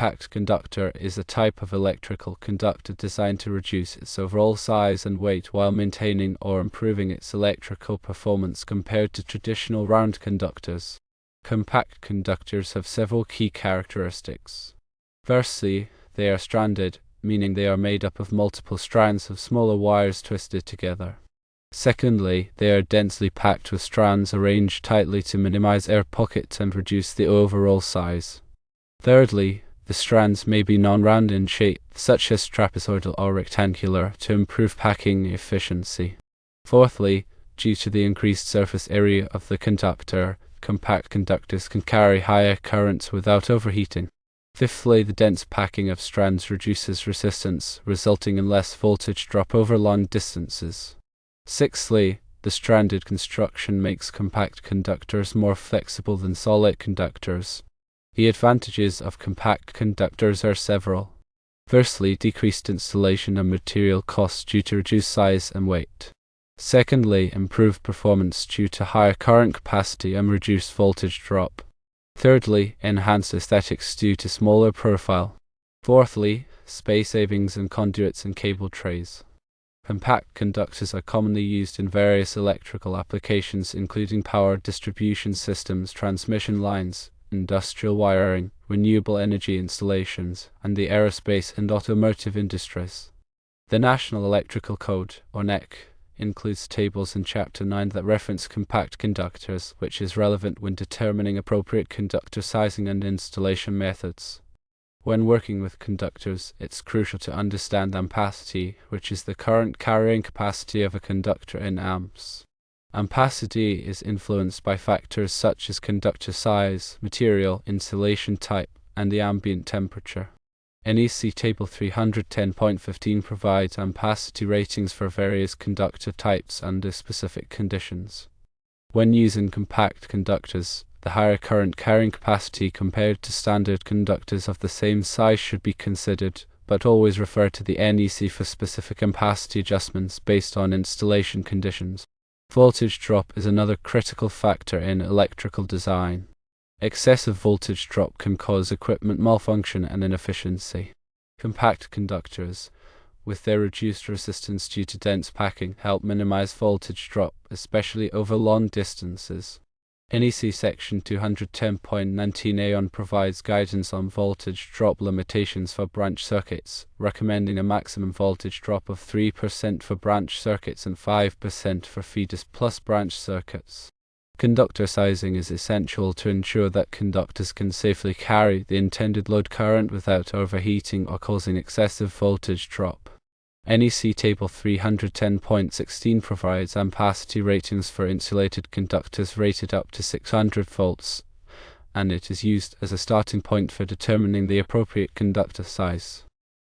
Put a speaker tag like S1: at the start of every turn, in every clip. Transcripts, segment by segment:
S1: compact conductor is a type of electrical conductor designed to reduce its overall size and weight while maintaining or improving its electrical performance compared to traditional round conductors. Compact conductors have several key characteristics. Firstly, they are stranded, meaning they are made up of multiple strands of smaller wires twisted together. Secondly, they are densely packed with strands arranged tightly to minimize air pockets and reduce the overall size. Thirdly, the strands may be non-round in shape, such as trapezoidal or rectangular, to improve packing efficiency. Fourthly, due to the increased surface area of the conductor, compact conductors can carry higher currents without overheating. Fifthly, the dense packing of strands reduces resistance, resulting in less voltage drop over long distances. Sixthly, the stranded construction makes compact conductors more flexible than solid conductors. The advantages of compact conductors are several. Firstly, decreased installation and material costs due to reduced size and weight. Secondly, improved performance due to higher current capacity and reduced voltage drop. Thirdly, enhanced aesthetics due to smaller profile. Fourthly, space savings in conduits and cable trays. Compact conductors are commonly used in various electrical applications including power distribution systems, transmission lines, industrial wiring, renewable energy installations, and the aerospace and automotive industries. The National Electrical Code, or NEC, includes tables in Chapter 9 that reference compact conductors, which is relevant when determining appropriate conductor sizing and installation methods. When working with conductors, it's crucial to understand ampacity, which is the current carrying capacity of a conductor in amps. Ampacity is influenced by factors such as conductor size, material, insulation type, and the ambient temperature. NEC Table 310.15 provides ampacity ratings for various conductor types under specific conditions. When using compact conductors, the higher current carrying capacity compared to standard conductors of the same size should be considered, but always refer to the NEC for specific ampacity adjustments based on installation conditions. Voltage drop is another critical factor in electrical design. Excessive voltage drop can cause equipment malfunction and inefficiency. Compact conductors, with their reduced resistance due to dense packing, help minimize voltage drop, especially over long distances. NEC Section 210.19a provides guidance on voltage drop limitations for branch circuits, recommending a maximum voltage drop of 3% for branch circuits and 5% for feeders plus branch circuits. Conductor sizing is essential to ensure that conductors can safely carry the intended load current without overheating or causing excessive voltage drop. NEC Table 310.16 provides ampacity ratings for insulated conductors rated up to 600 volts, and it is used as a starting point for determining the appropriate conductor size.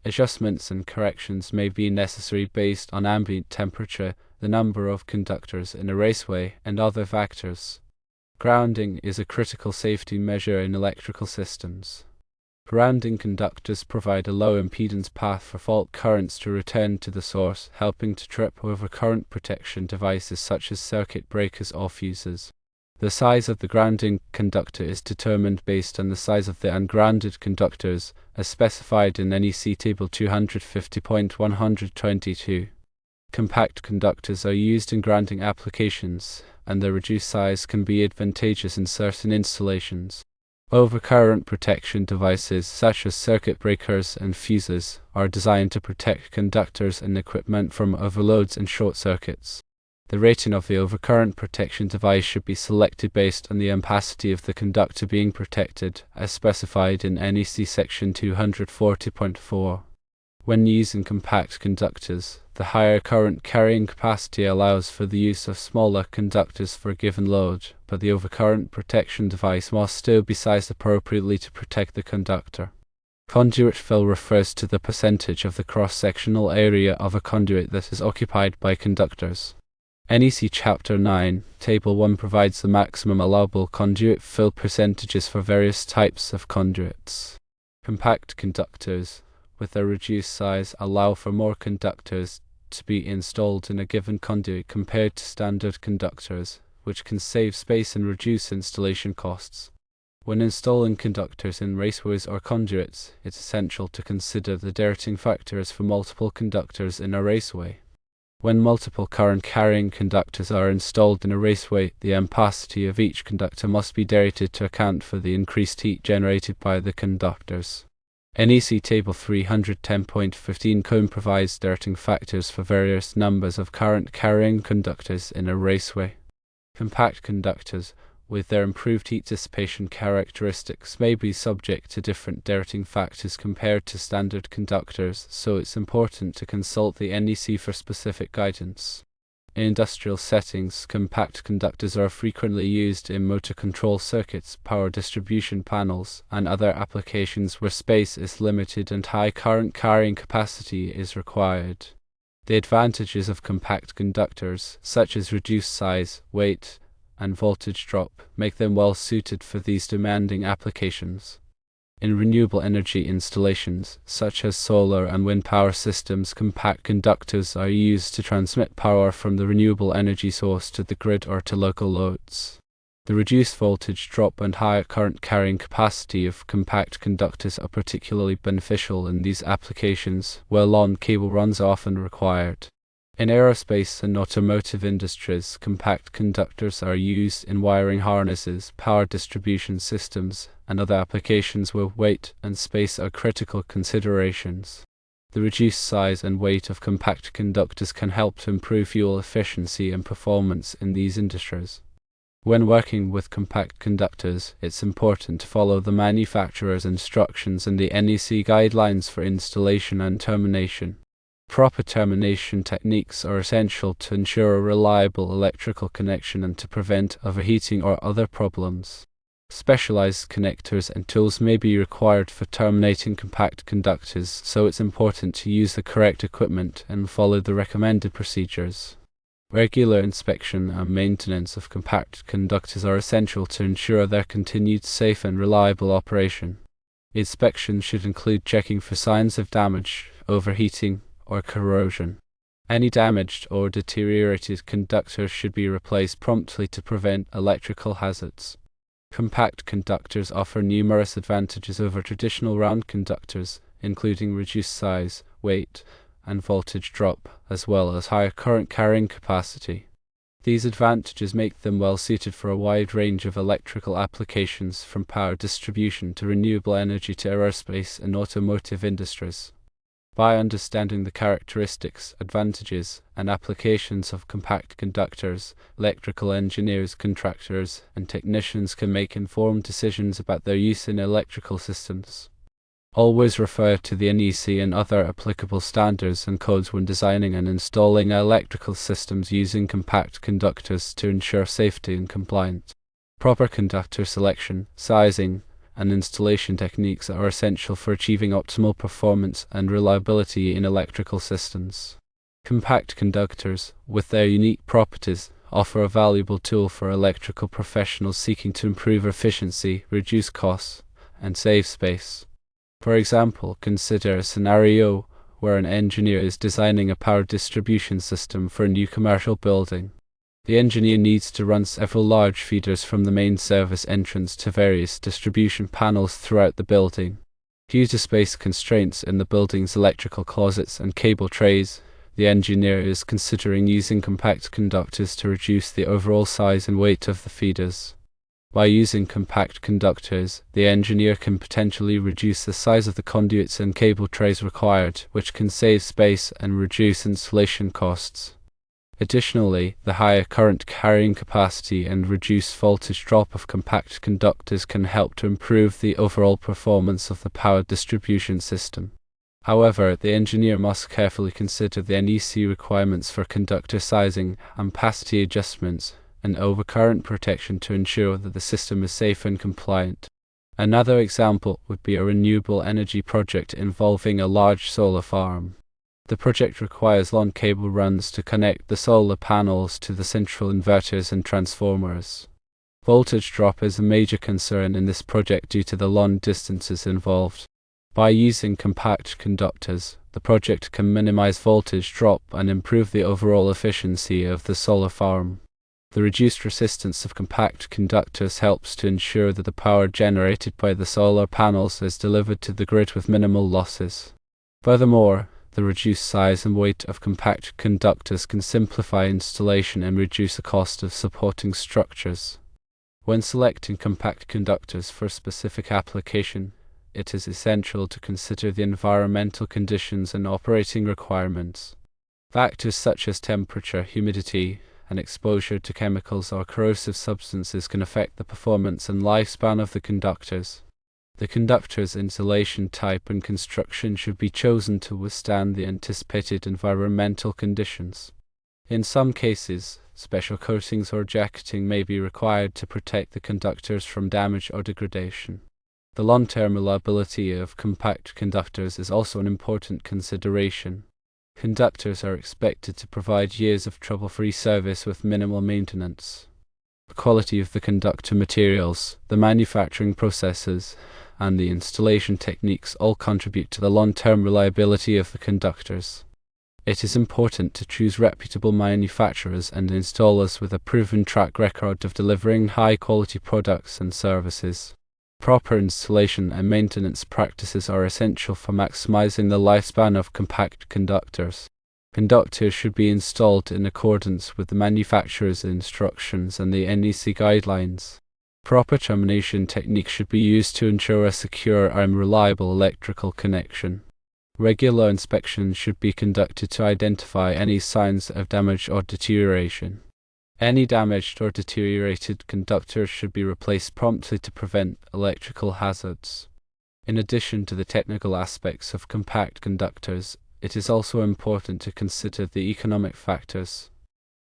S1: Adjustments and corrections may be necessary based on ambient temperature, the number of conductors in a raceway, and other factors. Grounding is a critical safety measure in electrical systems. Grounding conductors provide a low impedance path for fault currents to return to the source, helping to trip over current protection devices such as circuit breakers or fuses. The size of the grounding conductor is determined based on the size of the ungrounded conductors, as specified in NEC Table 250.122. Compact conductors are used in grounding applications, and their reduced size can be advantageous in certain installations. Overcurrent protection devices such as circuit breakers and fuses are designed to protect conductors and equipment from overloads and short circuits. The rating of the overcurrent protection device should be selected based on the ampacity of the conductor being protected, as specified in NEC Section 240.4. When using compact conductors, the higher current carrying capacity allows for the use of smaller conductors for a given load, but the overcurrent protection device must still be sized appropriately to protect the conductor. Conduit fill refers to the percentage of the cross-sectional area of a conduit that is occupied by conductors. NEC Chapter 9, Table 1 provides the maximum allowable conduit fill percentages for various types of conduits. Compact conductors, with their reduced size, allow for more conductors to be installed in a given conduit compared to standard conductors, which can save space and reduce installation costs. When installing conductors in raceways or conduits, it's essential to consider the directing factors for multiple conductors in a raceway. When multiple current-carrying conductors are installed in a raceway, the ampacity of each conductor must be directed to account for the increased heat generated by the conductors. NEC Table 310.15 COM provides directing factors for various numbers of current-carrying conductors in a raceway. Compact conductors, with their improved heat dissipation characteristics, may be subject to different directing factors compared to standard conductors, so it's important to consult the NEC for specific guidance. In industrial settings, compact conductors are frequently used in motor control circuits, power distribution panels, and other applications where space is limited and high current carrying capacity is required. The advantages of compact conductors, such as reduced size, weight, and voltage drop, make them well suited for these demanding applications. In renewable energy installations, such as solar and wind power systems, compact conductors are used to transmit power from the renewable energy source to the grid or to local loads. The reduced voltage drop and higher current carrying capacity of compact conductors are particularly beneficial in these applications, where long cable runs are often required. In aerospace and automotive industries, compact conductors are used in wiring harnesses, power distribution systems, and other applications where weight and space are critical considerations. The reduced size and weight of compact conductors can help to improve fuel efficiency and performance in these industries. When working with compact conductors, it's important to follow the manufacturer's instructions and the NEC guidelines for installation and termination. Proper termination techniques are essential to ensure a reliable electrical connection and to prevent overheating or other problems. Specialized connectors and tools may be required for terminating compact conductors, so it's important to use the correct equipment and follow the recommended procedures. Regular inspection and maintenance of compact conductors are essential to ensure their continued safe and reliable operation. Inspection should include checking for signs of damage, overheating, or corrosion. Any damaged or deteriorated conductors should be replaced promptly to prevent electrical hazards. Compact conductors offer numerous advantages over traditional round conductors, including reduced size, weight, and voltage drop, as well as higher current carrying capacity. These advantages make them well suited for a wide range of electrical applications, from power distribution to renewable energy to aerospace and automotive industries. By understanding the characteristics, advantages, and applications of compact conductors, electrical engineers, contractors, and technicians can make informed decisions about their use in electrical systems. Always refer to the NEC and other applicable standards and codes when designing and installing electrical systems using compact conductors to ensure safety and compliance. Proper conductor selection, sizing, and installation techniques are essential for achieving optimal performance and reliability in electrical systems. Compact conductors, with their unique properties, offer a valuable tool for electrical professionals seeking to improve efficiency, reduce costs, and save space. For example, consider a scenario where an engineer is designing a power distribution system for a new commercial building. The engineer needs to run several large feeders from the main service entrance to various distribution panels throughout the building. Due to space constraints in the building's electrical closets and cable trays, the engineer is considering using compact conductors to reduce the overall size and weight of the feeders. By using compact conductors, the engineer can potentially reduce the size of the conduits and cable trays required, which can save space and reduce installation costs. Additionally, the higher current carrying capacity and reduced voltage drop of compact conductors can help to improve the overall performance of the power distribution system. However, the engineer must carefully consider the NEC requirements for conductor sizing, ampacity adjustments, and overcurrent protection to ensure that the system is safe and compliant. Another example would be a renewable energy project involving a large solar farm. The project requires long cable runs to connect the solar panels to the central inverters and transformers. Voltage drop is a major concern in this project due to the long distances involved. By using compact conductors, the project can minimize voltage drop and improve the overall efficiency of the solar farm. The reduced resistance of compact conductors helps to ensure that the power generated by the solar panels is delivered to the grid with minimal losses. Furthermore, the reduced size and weight of compact conductors can simplify installation and reduce the cost of supporting structures. When selecting compact conductors for a specific application, it is essential to consider the environmental conditions and operating requirements. Factors such as temperature, humidity, and exposure to chemicals or corrosive substances can affect the performance and lifespan of the conductors. The conductor's insulation type and construction should be chosen to withstand the anticipated environmental conditions. In some cases, special coatings or jacketing may be required to protect the conductors from damage or degradation. The long-term reliability of compact conductors is also an important consideration. Conductors are expected to provide years of trouble-free service with minimal maintenance. The quality of the conductor materials, the manufacturing processes, and the installation techniques all contribute to the long-term reliability of the conductors. It is important to choose reputable manufacturers and installers with a proven track record of delivering high-quality products and services. Proper installation and maintenance practices are essential for maximizing the lifespan of compact conductors. Conductors should be installed in accordance with the manufacturer's instructions and the NEC guidelines. Proper termination techniques should be used to ensure a secure and reliable electrical connection. Regular inspections should be conducted to identify any signs of damage or deterioration. Any damaged or deteriorated conductors should be replaced promptly to prevent electrical hazards. In addition to the technical aspects of compact conductors, it is also important to consider the economic factors.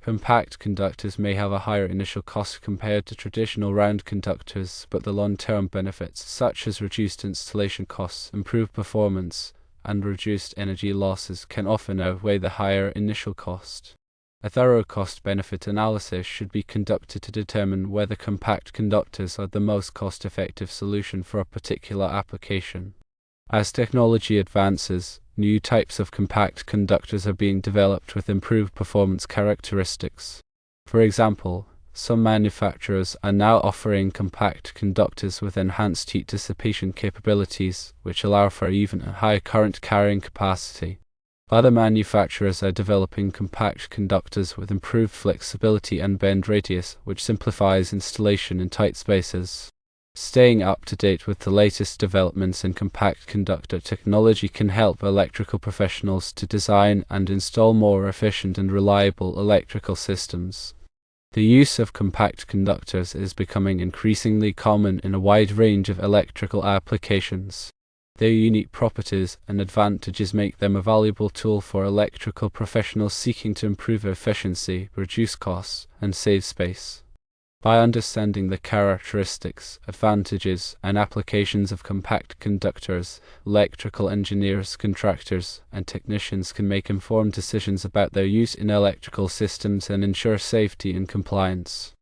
S1: Compact conductors may have a higher initial cost compared to traditional round conductors, but the long-term benefits, such as reduced installation costs, improved performance, and reduced energy losses, can often outweigh the higher initial cost. A thorough cost-benefit analysis should be conducted to determine whether compact conductors are the most cost-effective solution for a particular application. As technology advances, new types of compact conductors are being developed with improved performance characteristics. For example, some manufacturers are now offering compact conductors with enhanced heat dissipation capabilities, which allow for even a high current carrying capacity. Other manufacturers are developing compact conductors with improved flexibility and bend radius, which simplifies installation in tight spaces. Staying up to date with the latest developments in compact conductor technology can help electrical professionals to design and install more efficient and reliable electrical systems. The use of compact conductors is becoming increasingly common in a wide range of electrical applications. Their unique properties and advantages make them a valuable tool for electrical professionals seeking to improve efficiency, reduce costs, and save space. By understanding the characteristics, advantages, and applications of compact conductors, electrical engineers, contractors, and technicians can make informed decisions about their use in electrical systems and ensure safety and compliance.